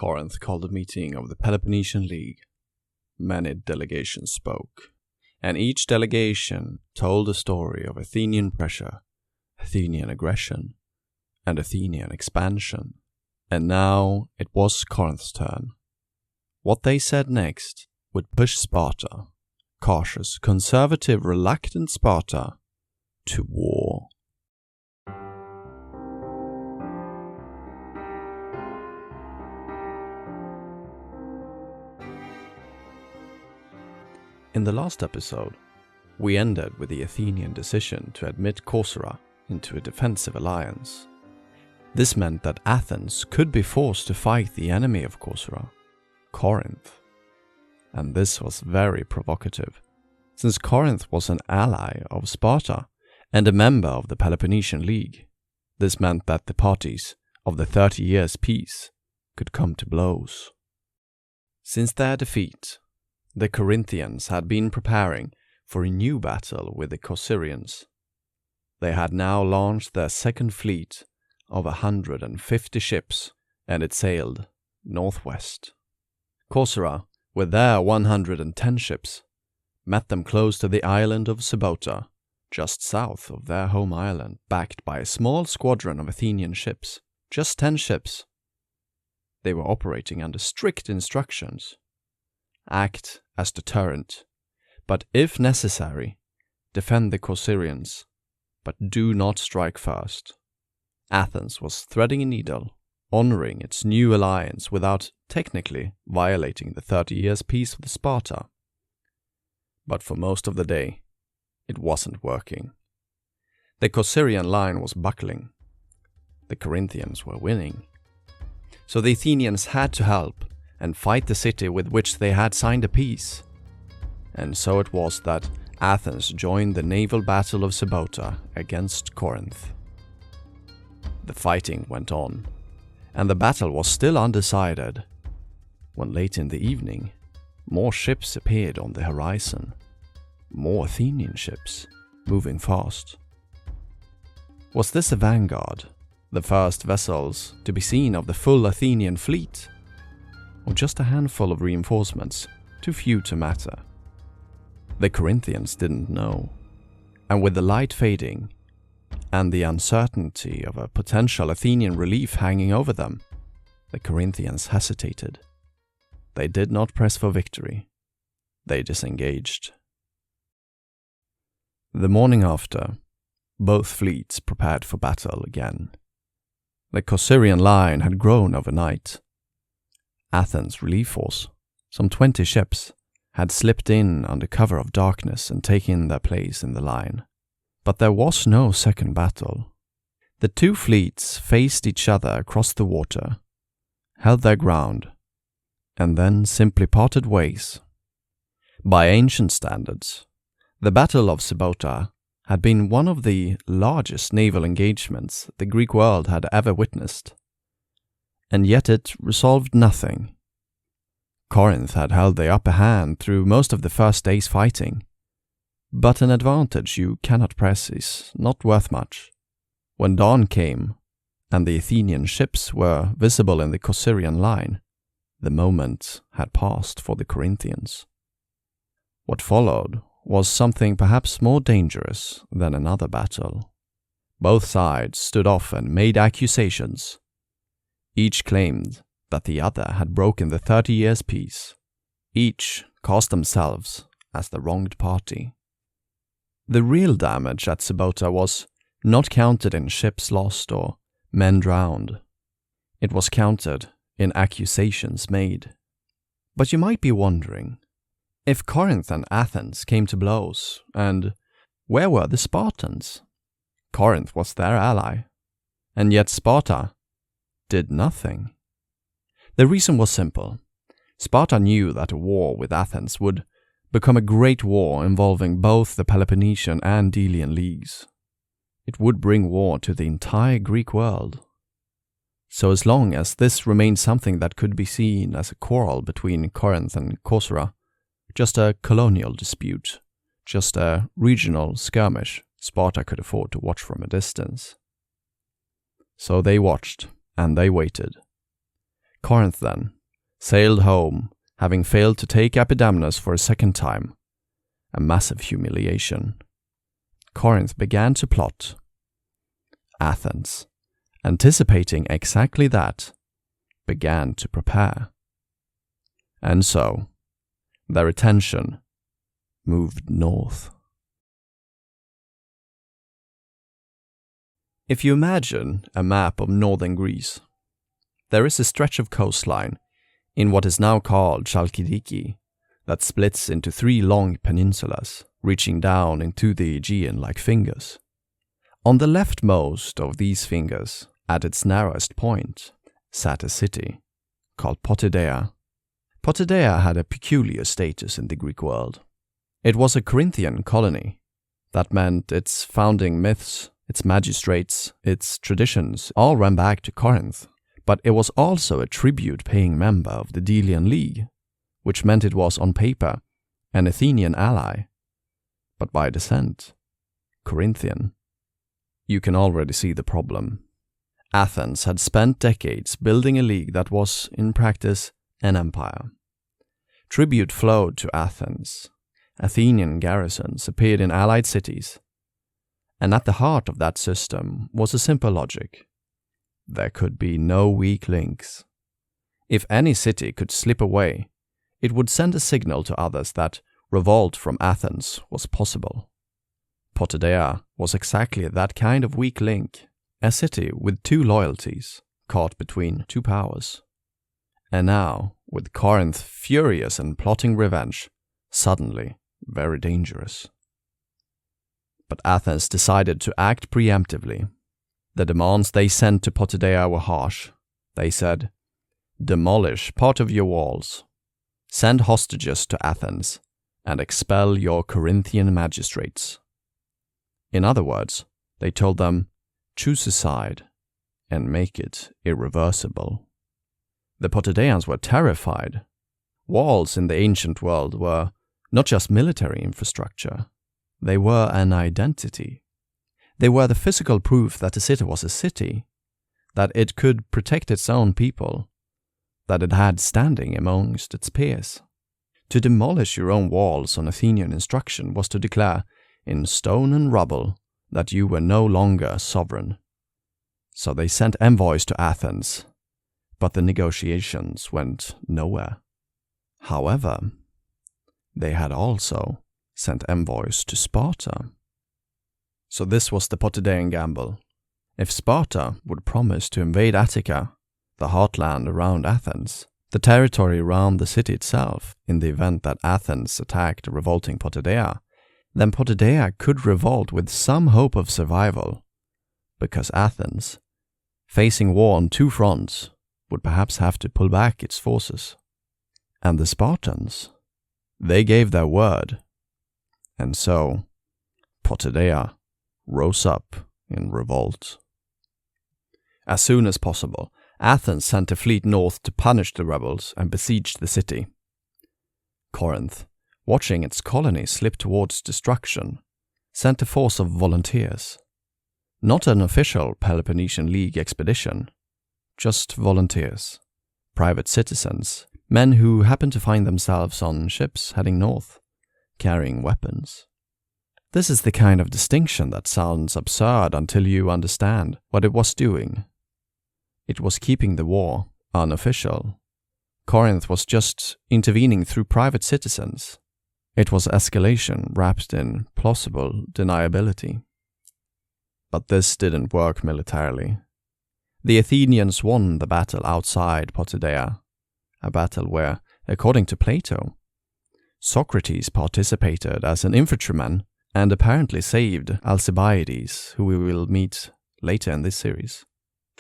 Corinth called a meeting of the Peloponnesian League. Many delegations spoke, and each delegation told a story of Athenian pressure, Athenian aggression, and Athenian expansion. And now it was Corinth's turn. What they said next would push Sparta, cautious, conservative, reluctant Sparta, to war. In the last episode, we ended with the Athenian decision to admit Corcyra into a defensive alliance. This meant that Athens could be forced to fight the enemy of Corcyra, Corinth. And this was very provocative, since Corinth was an ally of Sparta and a member of the Peloponnesian League. This meant that the parties of the 30 years' peace could come to blows. Since their defeat, the Corinthians had been preparing for a new battle with the Corcyrians. They had now launched their second fleet of 150 ships, and it sailed northwest. Corcyra, with their 110 ships, met them close to the island of Sybota, just south of their home island, backed by a small squadron of Athenian ships, just 10 ships. They were operating under strict instructions. Act as deterrent, but if necessary, defend the Corcyrians, but do not strike first. Athens was threading a needle, honoring its new alliance without technically violating the 30 years' peace with Sparta. But for most of the day, it wasn't working. The Corcyrian line was buckling. The Corinthians were winning. So the Athenians had to help and fight the city with which they had signed a peace. And so it was that Athens joined the naval battle of Sybota against Corinth. The fighting went on, and the battle was still undecided, when late in the evening, more ships appeared on the horizon. More Athenian ships, moving fast. Was this a vanguard, the first vessels to be seen of the full Athenian fleet? Or just a handful of reinforcements, too few to matter? The Corinthians didn't know, and with the light fading, and the uncertainty of a potential Athenian relief hanging over them, the Corinthians hesitated. They did not press for victory. They disengaged. The morning after, both fleets prepared for battle again. The Corcyrian line had grown overnight. Athens' relief force, some 20 ships, had slipped in under cover of darkness and taken their place in the line. But there was no second battle. The two fleets faced each other across the water, held their ground, and then simply parted ways. By ancient standards, the Battle of Sybota had been one of the largest naval engagements the Greek world had ever witnessed, and yet it resolved nothing. Corinth had held the upper hand through most of the first day's fighting, but an advantage you cannot press is not worth much. When dawn came, and the Athenian ships were visible in the Corcyrian line, the moment had passed for the Corinthians. What followed was something perhaps more dangerous than another battle. Both sides stood off and made accusations. Each claimed that the other had broken the 30 years' peace. Each cast themselves as the wronged party. The real damage at Sybota was not counted in ships lost or men drowned. It was counted in accusations made. But you might be wondering, if Corinth and Athens came to blows, and where were the Spartans? Corinth was their ally, and yet Sparta did nothing. The reason was simple. Sparta knew that a war with Athens would become a great war involving both the Peloponnesian and Delian leagues. It would bring war to the entire Greek world. So as long as this remained something that could be seen as a quarrel between Corinth and Corcyra, just a colonial dispute, just a regional skirmish, Sparta could afford to watch from a distance. So they watched, and they waited. Corinth then sailed home, having failed to take Epidamnus for a second time. A massive humiliation. Corinth began to plot. Athens, anticipating exactly that, began to prepare. And so, their attention moved north. If you imagine a map of northern Greece, there is a stretch of coastline in what is now called Chalkidiki that splits into 3 long peninsulas, reaching down into the Aegean like fingers. On the leftmost of these fingers, at its narrowest point, sat a city called Potidaea. Potidaea had a peculiar status in the Greek world. It was a Corinthian colony. That meant its founding myths, its magistrates, its traditions all ran back to Corinth. But it was also a tribute-paying member of the Delian League, which meant it was on paper an Athenian ally, but by descent, Corinthian. You can already see the problem. Athens had spent decades building a league that was, in practice, an empire. Tribute flowed to Athens. Athenian garrisons appeared in allied cities. And at the heart of that system was a simple logic. There could be no weak links. If any city could slip away, it would send a signal to others that revolt from Athens was possible. Potidaea was exactly that kind of weak link, a city with 2 loyalties, caught between 2 powers. And now, with Corinth furious and plotting revenge, suddenly very dangerous. But Athens decided to act preemptively. The demands they sent to Potidaea were harsh. They said, demolish part of your walls, send hostages to Athens, and expel your Corinthian magistrates. In other words, they told them, choose a side and make it irreversible. The Potidaeans were terrified. Walls in the ancient world were not just military infrastructure, they were an identity. They were the physical proof that a city was a city, that it could protect its own people, that it had standing amongst its peers. To demolish your own walls on Athenian instruction was to declare, in stone and rubble, that you were no longer sovereign. So they sent envoys to Athens, but the negotiations went nowhere. However, they had also sent envoys to Sparta. So this was the Potidaean gamble. If Sparta would promise to invade Attica, the heartland around Athens, the territory around the city itself, in the event that Athens attacked a revolting Potidaea, then Potidaea could revolt with some hope of survival, because Athens, facing war on 2 fronts, would perhaps have to pull back its forces. And the Spartans, they gave their word, and so Potidaea rose up in revolt. As soon as possible, Athens sent a fleet north to punish the rebels and besiege the city. Corinth, watching its colony slip towards destruction, sent a force of volunteers. Not an official Peloponnesian League expedition, just volunteers, private citizens, men who happened to find themselves on ships heading north, carrying weapons. This is the kind of distinction that sounds absurd until you understand what it was doing. It was keeping the war unofficial. Corinth was just intervening through private citizens. It was escalation wrapped in plausible deniability. But this didn't work militarily. The Athenians won the battle outside Potidaea, a battle where, according to Plato, Socrates participated as an infantryman and apparently saved Alcibiades, who we will meet later in this series.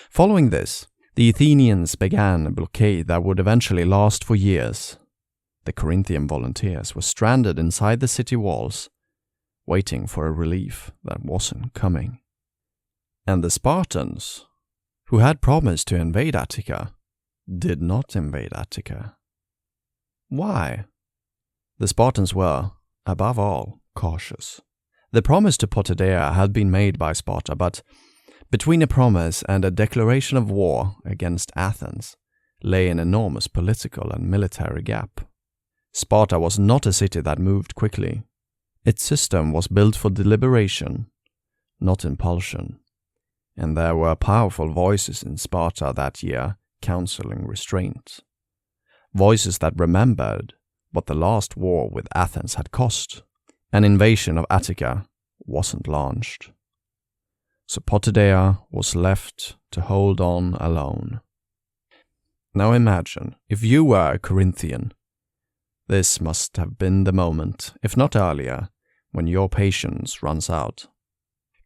Following this, the Athenians began a blockade that would eventually last for years. The Corinthian volunteers were stranded inside the city walls, waiting for a relief that wasn't coming. And the Spartans, who had promised to invade Attica, did not invade Attica. Why? The Spartans were, above all, cautious. The promise to Potidaea had been made by Sparta, but between a promise and a declaration of war against Athens, lay an enormous political and military gap. Sparta was not a city that moved quickly. Its system was built for deliberation, not impulsion, and there were powerful voices in Sparta that year counseling restraint. Voices that remembered what the last war with Athens had cost. An invasion of Attica wasn't launched. So Potidaea was left to hold on alone. Now imagine, if you were a Corinthian, this must have been the moment, if not earlier, when your patience runs out.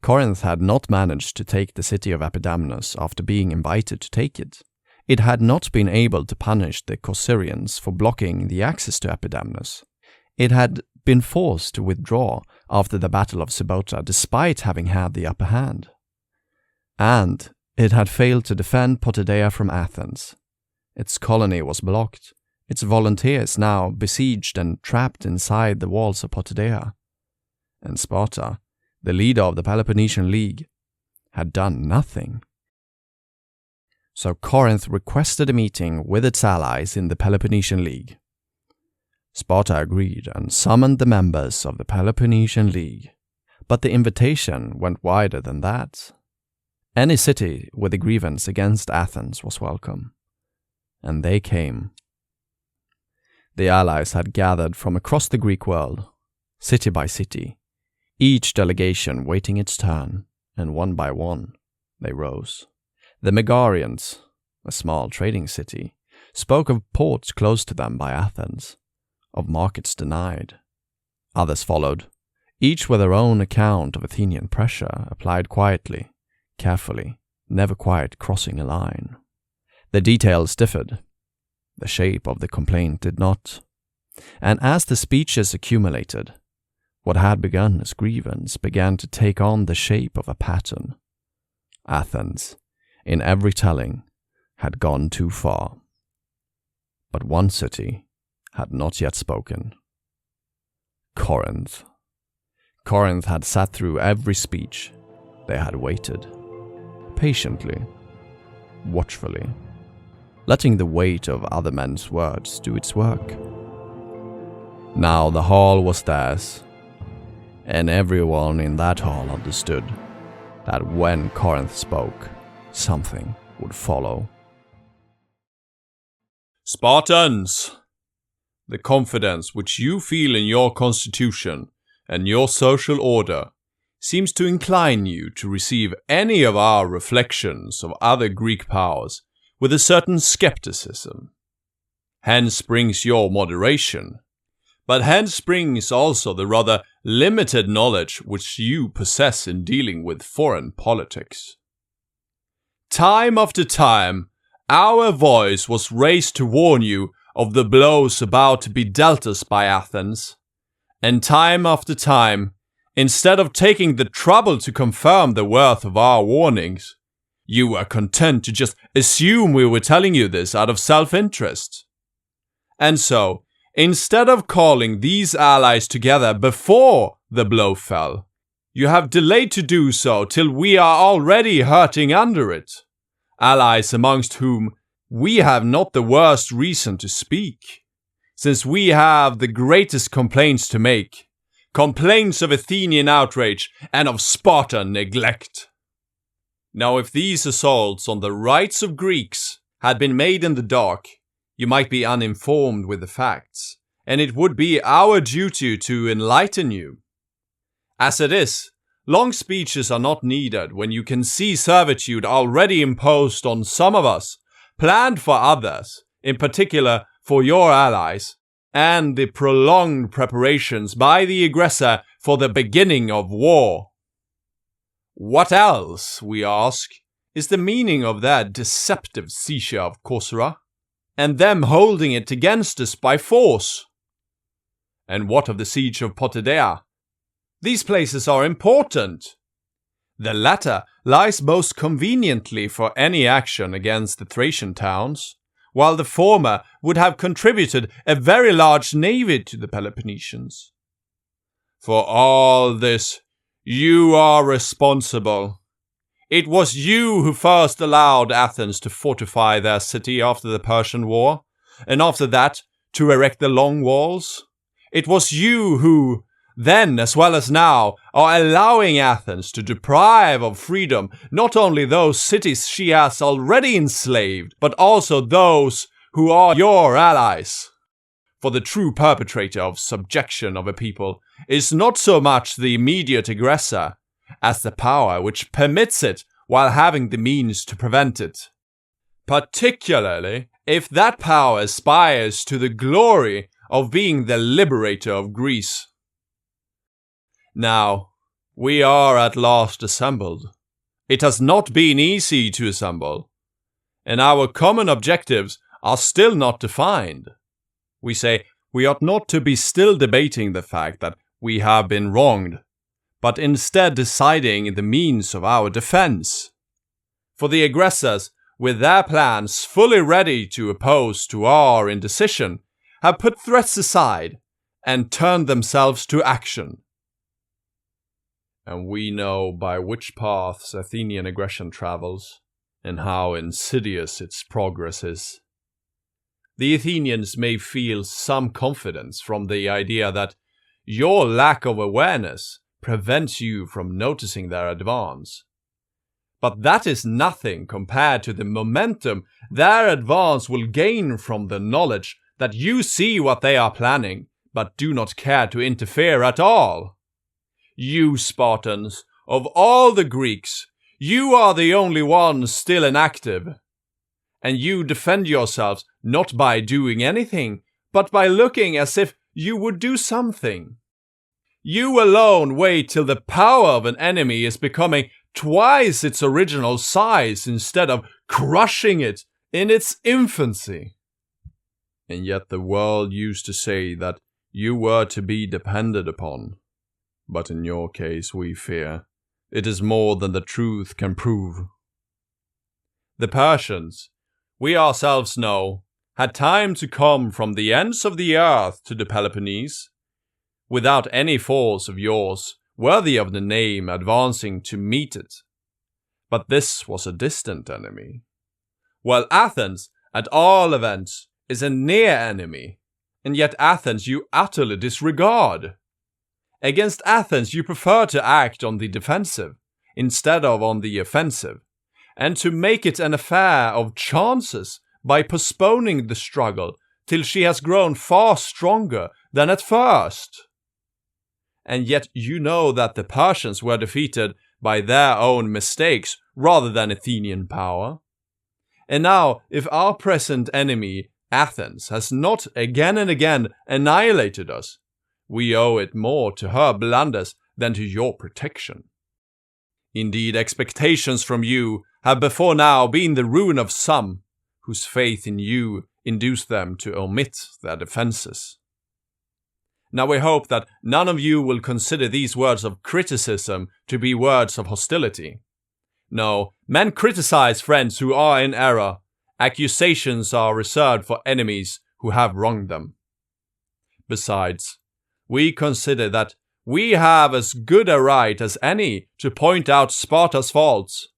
Corinth had not managed to take the city of Epidamnus after being invited to take it. It had not been able to punish the Corcyraeans for blocking the access to Epidamnus. It had been forced to withdraw after the Battle of Sybota despite having had the upper hand. And it had failed to defend Potidaea from Athens. Its colony was blocked, its volunteers now besieged and trapped inside the walls of Potidaea. And Sparta, the leader of the Peloponnesian League, had done nothing. So Corinth requested a meeting with its allies in the Peloponnesian League. Sparta agreed and summoned the members of the Peloponnesian League, but the invitation went wider than that. Any city with a grievance against Athens was welcome, and they came. The allies had gathered from across the Greek world, city by city, each delegation waiting its turn, and one by one they rose. The Megarians, a small trading city, spoke of ports close to them by Athens, of markets denied. Others followed, each with their own account of Athenian pressure applied quietly, carefully, never quite crossing a line. The details differed. The shape of the complaint did not. And as the speeches accumulated, what had begun as grievance began to take on the shape of a pattern. Athens, in every telling, had gone too far. But one city had not yet spoken. Corinth. Corinth had sat through every speech. They had waited. Patiently. Watchfully. Letting the weight of other men's words do its work. Now the hall was theirs, and everyone in that hall understood that when Corinth spoke, something would follow. Spartans! The confidence which you feel in your constitution and your social order seems to incline you to receive any of our reflections of other Greek powers with a certain skepticism. Hence springs your moderation, but hence springs also the rather limited knowledge which you possess in dealing with foreign politics. Time after time, our voice was raised to warn you of the blows about to be dealt us by Athens, and time after time, instead of taking the trouble to confirm the worth of our warnings, you were content to just assume we were telling you this out of self-interest. And so, instead of calling these allies together before the blow fell, you have delayed to do so till we are already hurting under it. Allies amongst whom we have not the worst reason to speak, since we have the greatest complaints to make, complaints of Athenian outrage and of Spartan neglect. Now if these assaults on the rights of Greeks had been made in the dark, you might be uninformed with the facts, and it would be our duty to enlighten you. As it is, long speeches are not needed when you can see servitude already imposed on some of us, planned for others, in particular for your allies, and the prolonged preparations by the aggressor for the beginning of war. What else, we ask, is the meaning of that deceptive seizure of Corcyra, and them holding it against us by force? And what of the siege of Potidaea? These places are important. The latter lies most conveniently for any action against the Thracian towns, while the former would have contributed a very large navy to the Peloponnesians. For all this, you are responsible. It was you who first allowed Athens to fortify their city after the Persian War, and after that to erect the long walls. It was you who, then as well as now, are allowing Athens to deprive of freedom not only those cities she has already enslaved, but also those who are your allies. For the true perpetrator of subjection of a people is not so much the immediate aggressor as the power which permits it while having the means to prevent it. Particularly if that power aspires to the glory of being the liberator of Greece. Now, we are at last assembled. It has not been easy to assemble, and our common objectives are still not defined. We say we ought not to be still debating the fact that we have been wronged, but instead deciding the means of our defense. For the aggressors, with their plans fully ready to oppose to our indecision, have put threats aside and turned themselves to action. And we know by which paths Athenian aggression travels, and how insidious its progress is. The Athenians may feel some confidence from the idea that your lack of awareness prevents you from noticing their advance. But that is nothing compared to the momentum their advance will gain from the knowledge that you see what they are planning, but do not care to interfere at all. You Spartans, of all the Greeks, you are the only ones still inactive. And you defend yourselves not by doing anything, but by looking as if you would do something. You alone wait till the power of an enemy is becoming twice its original size instead of crushing it in its infancy. And yet the world used to say that you were to be depended upon. But in your case, we fear, it is more than the truth can prove. The Persians, we ourselves know, had time to come from the ends of the earth to the Peloponnese, without any force of yours worthy of the name advancing to meet it. But this was a distant enemy, while Athens, at all events, is a near enemy, and yet Athens you utterly disregard. Against Athens you prefer to act on the defensive, instead of on the offensive, and to make it an affair of chances by postponing the struggle till she has grown far stronger than at first. And yet you know that the Persians were defeated by their own mistakes rather than Athenian power. And now, if our present enemy, Athens, has not again and again annihilated us, we owe it more to her blunders than to your protection. Indeed, expectations from you have before now been the ruin of some, whose faith in you induced them to omit their defenses. Now we hope that none of you will consider these words of criticism to be words of hostility. No, men criticize friends who are in error. Accusations are reserved for enemies who have wronged them. Besides, we consider that we have as good a right as any to point out Sparta's faults,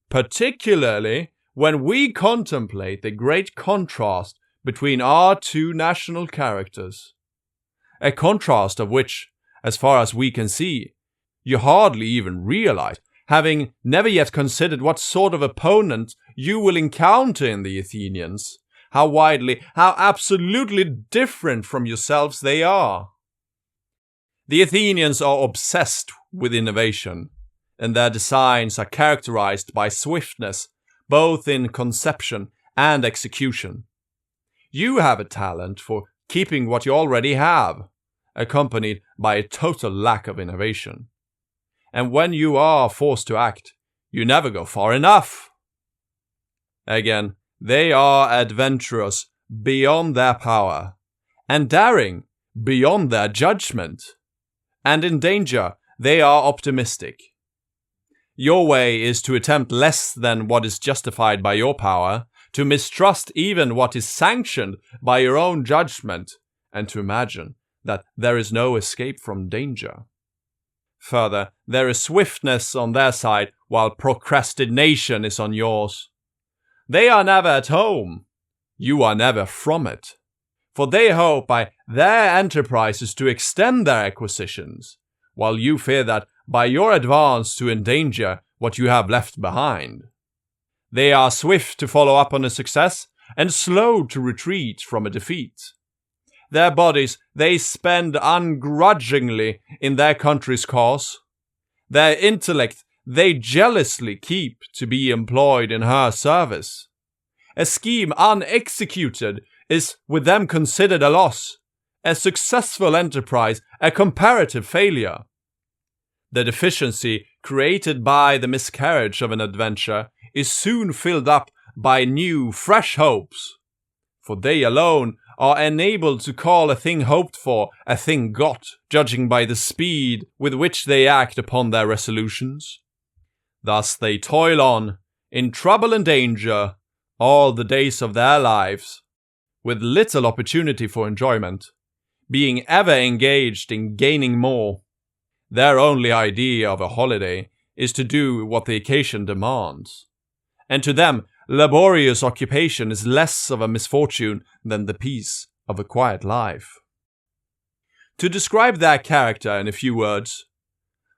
particularly when we contemplate the great contrast between our two national characters, a contrast of which, as far as we can see, you hardly even realize, having never yet considered what sort of opponent you will encounter in the Athenians, how widely, how absolutely different from yourselves they are. The Athenians are obsessed with innovation, and their designs are characterized by swiftness, both in conception and execution. You have a talent for keeping what you already have, accompanied by a total lack of innovation. And when you are forced to act, you never go far enough. Again, they are adventurous beyond their power, and daring beyond their judgment. And in danger, they are optimistic. Your way is to attempt less than what is justified by your power, to mistrust even what is sanctioned by your own judgment, and to imagine that there is no escape from danger. Further, there is swiftness on their side, while procrastination is on yours. They are never at home. You are never from it. For they hope by their enterprises to extend their acquisitions, while you fear that by your advance to endanger what you have left behind. They are swift to follow up on a success, and slow to retreat from a defeat. Their bodies they spend ungrudgingly in their country's cause. Their intellect they jealously keep to be employed in her service. A scheme unexecuted is with them considered a loss, a successful enterprise a comparative failure. The deficiency created by the miscarriage of an adventure is soon filled up by new, fresh hopes, for they alone are enabled to call a thing hoped for a thing got, judging by the speed with which they act upon their resolutions. Thus they toil on, in trouble and danger, all the days of their lives, with little opportunity for enjoyment, being ever engaged in gaining more. Their only idea of a holiday is to do what the occasion demands, and to them laborious occupation is less of a misfortune than the peace of a quiet life. To describe their character in a few words,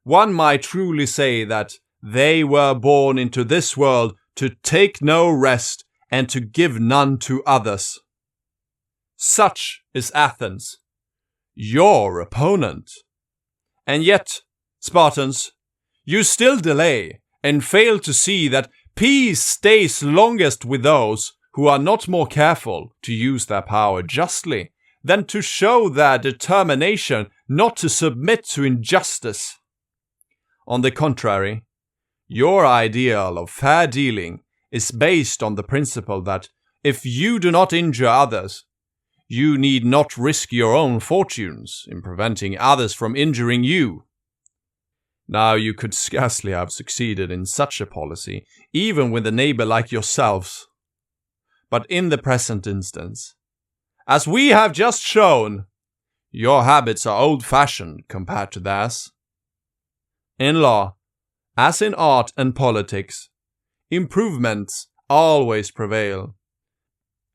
one might truly say that they were born into this world to take no rest and to give none to others. Such is Athens, your opponent. And yet, Spartans, you still delay and fail to see that peace stays longest with those who are not more careful to use their power justly than to show their determination not to submit to injustice. On the contrary, your ideal of fair dealing is based on the principle that if you do not injure others, you need not risk your own fortunes in preventing others from injuring you. Now you could scarcely have succeeded in such a policy, even with a neighbor like yourselves. But in the present instance, as we have just shown, your habits are old-fashioned compared to theirs. In law, as in art and politics, improvements always prevail.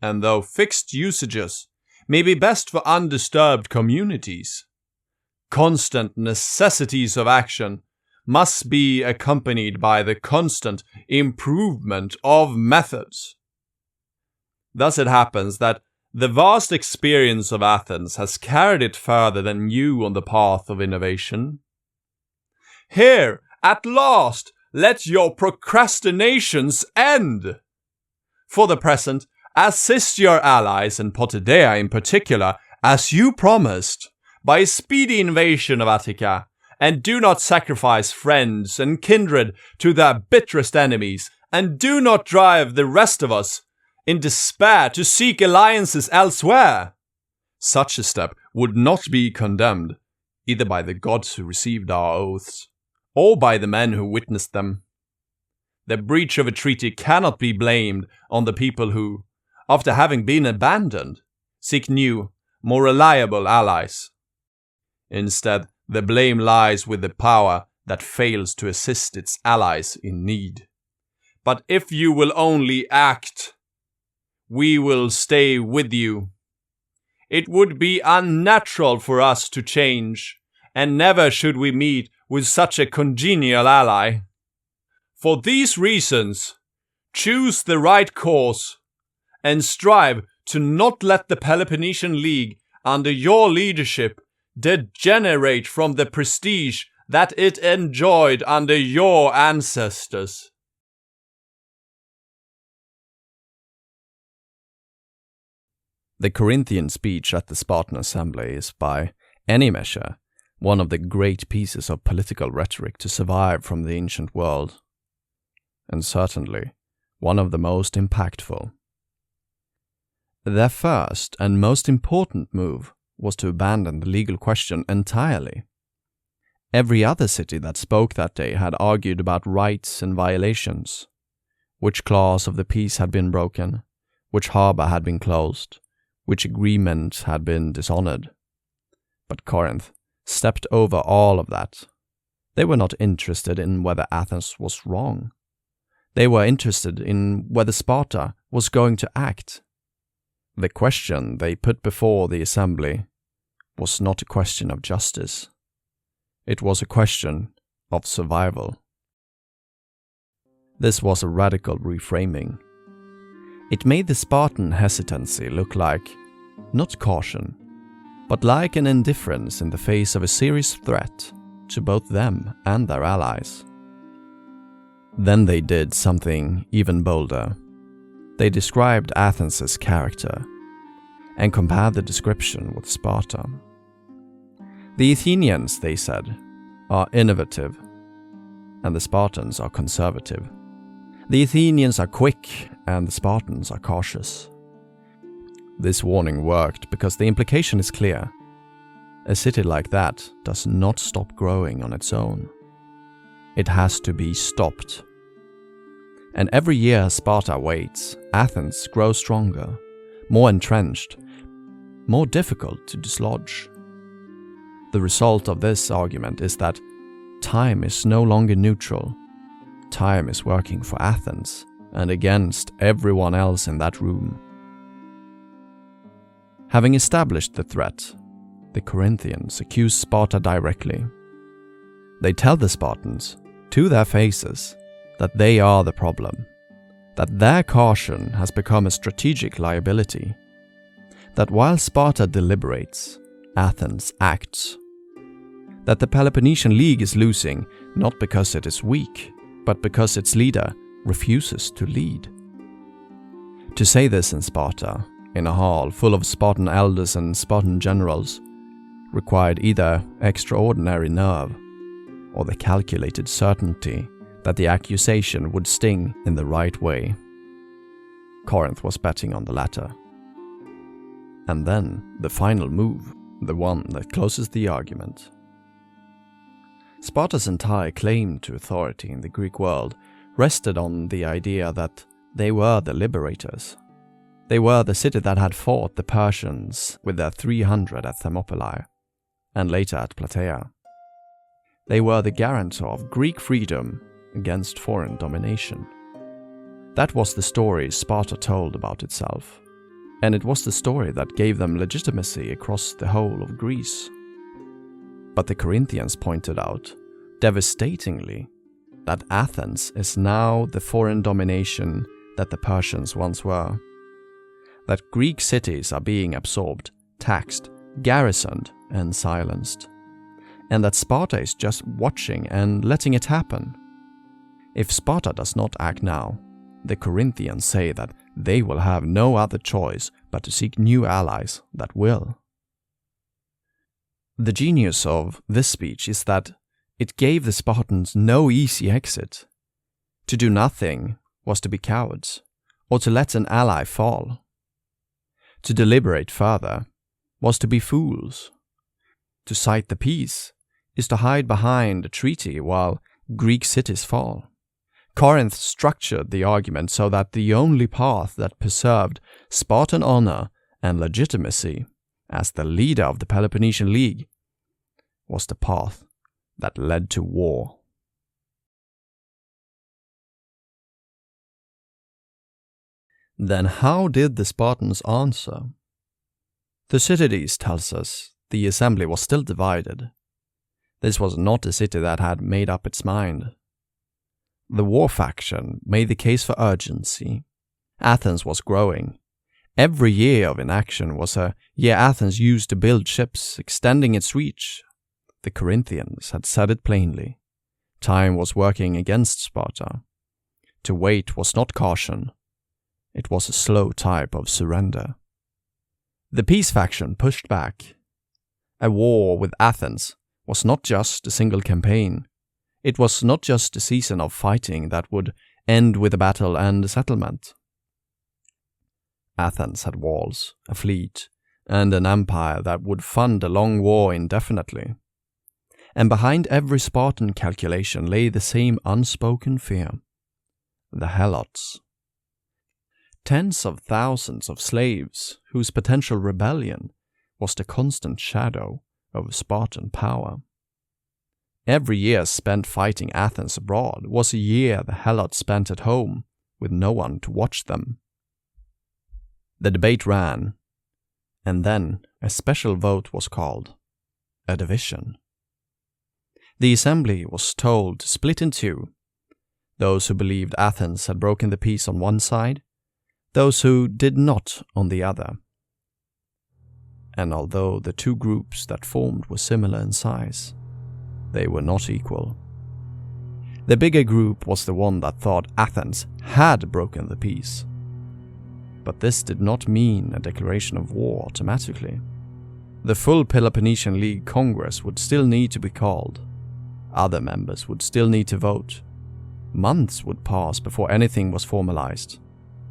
And though fixed usages may be best for undisturbed communities, constant necessities of action must be accompanied by the constant improvement of methods. Thus it happens that the vast experience of Athens has carried it further than you on the path of innovation. Here, at last, let your procrastinations end. For the present, assist your allies and Potidaea in particular, as you promised, by a speedy invasion of Attica, and do not sacrifice friends and kindred to their bitterest enemies, and do not drive the rest of us in despair to seek alliances elsewhere. Such a step would not be condemned, either by the gods who received our oaths, or by the men who witnessed them. The breach of a treaty cannot be blamed on the people who, after having been abandoned, seek new, more reliable allies. Instead, the blame lies with the power that fails to assist its allies in need. But if you will only act, we will stay with you. It would be unnatural for us to change, and never should we meet with such a congenial ally. For these reasons, choose the right course, and strive to not let the Peloponnesian League under your leadership degenerate from the prestige that it enjoyed under your ancestors. The Corinthian speech at the Spartan assembly is, by any measure, one of the great pieces of political rhetoric to survive from the ancient world, and certainly one of the most impactful. Their first and most important move was to abandon the legal question entirely. Every other city that spoke that day had argued about rights and violations, which clause of the peace had been broken, which harbor had been closed, which agreement had been dishonored. But Corinth stepped over all of that. They were not interested in whether Athens was wrong. They were interested in whether Sparta was going to act. The question they put before the assembly was not a question of justice. It was a question of survival. This was a radical reframing. It made the Spartan hesitancy look like, not caution, but like an indifference in the face of a serious threat to both them and their allies. Then they did something even bolder. They described Athens' character and compared the description with Sparta. The Athenians, they said, are innovative, and the Spartans are conservative. The Athenians are quick, and the Spartans are cautious. This warning worked because the implication is clear. A city like that does not stop growing on its own. It has to be stopped. And every year Sparta waits, Athens grows stronger, more entrenched, more difficult to dislodge. The result of this argument is that time is no longer neutral. Time is working for Athens and against everyone else in that room. Having established the threat, the Corinthians accuse Sparta directly. They tell the Spartans, to their faces, that they are the problem, that their caution has become a strategic liability, that while Sparta deliberates, Athens acts, that the Peloponnesian League is losing not because it is weak, but because its leader refuses to lead. To say this in Sparta, in a hall full of Spartan elders and Spartan generals, required either extraordinary nerve or the calculated certainty that the accusation would sting in the right way. Corinth was betting on the latter. And then the final move, the one that closes the argument. Sparta's entire claim to authority in the Greek world rested on the idea that they were the liberators. They were the city that had fought the Persians with their 300 at Thermopylae, and later at Plataea. They were the guarantor of Greek freedom against foreign domination. That was the story Sparta told about itself, and it was the story that gave them legitimacy across the whole of Greece. But the Corinthians pointed out, devastatingly, that Athens is now the foreign domination that the Persians once were. That Greek cities are being absorbed, taxed, garrisoned, and silenced. And that Sparta is just watching and letting it happen. If Sparta does not act now, the Corinthians say that they will have no other choice but to seek new allies that will. The genius of this speech is that it gave the Spartans no easy exit. To do nothing was to be cowards, or to let an ally fall. To deliberate further was to be fools. To cite the peace is to hide behind a treaty while Greek cities fall. Corinth structured the argument so that the only path that preserved Spartan honor and legitimacy as the leader of the Peloponnesian League was the path that led to war. Then how did the Spartans answer? Thucydides tells us the assembly was still divided. This was not a city that had made up its mind. The war faction made the case for urgency. Athens was growing. Every year of inaction was a year Athens used to build ships, extending its reach. The Corinthians had said it plainly. Time was working against Sparta. To wait was not caution. It was a slow type of surrender. The peace faction pushed back. A war with Athens was not just a single campaign. It was not just a season of fighting that would end with a battle and a settlement. Athens had walls, a fleet, and an empire that would fund a long war indefinitely. And behind every Spartan calculation lay the same unspoken fear: the Helots. Tens of thousands of slaves whose potential rebellion was the constant shadow of Spartan power. Every year spent fighting Athens abroad was a year the Helots spent at home, with no one to watch them. The debate ran, and then a special vote was called. A division. The assembly was told to split in two. Those who believed Athens had broken the peace on one side, those who did not on the other. And although the two groups that formed were similar in size, they were not equal. The bigger group was the one that thought Athens had broken the peace. But this did not mean a declaration of war automatically. The full Peloponnesian League Congress would still need to be called. Other members would still need to vote. Months would pass before anything was formalized.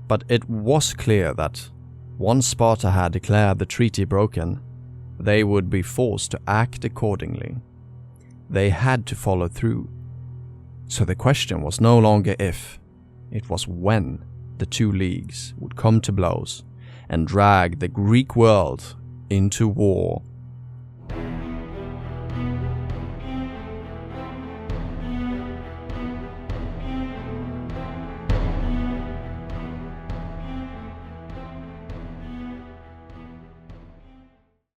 But it was clear that once Sparta had declared the treaty broken, they would be forced to act accordingly. They had to follow through. So the question was no longer if, it was when the two leagues would come to blows and drag the Greek world into war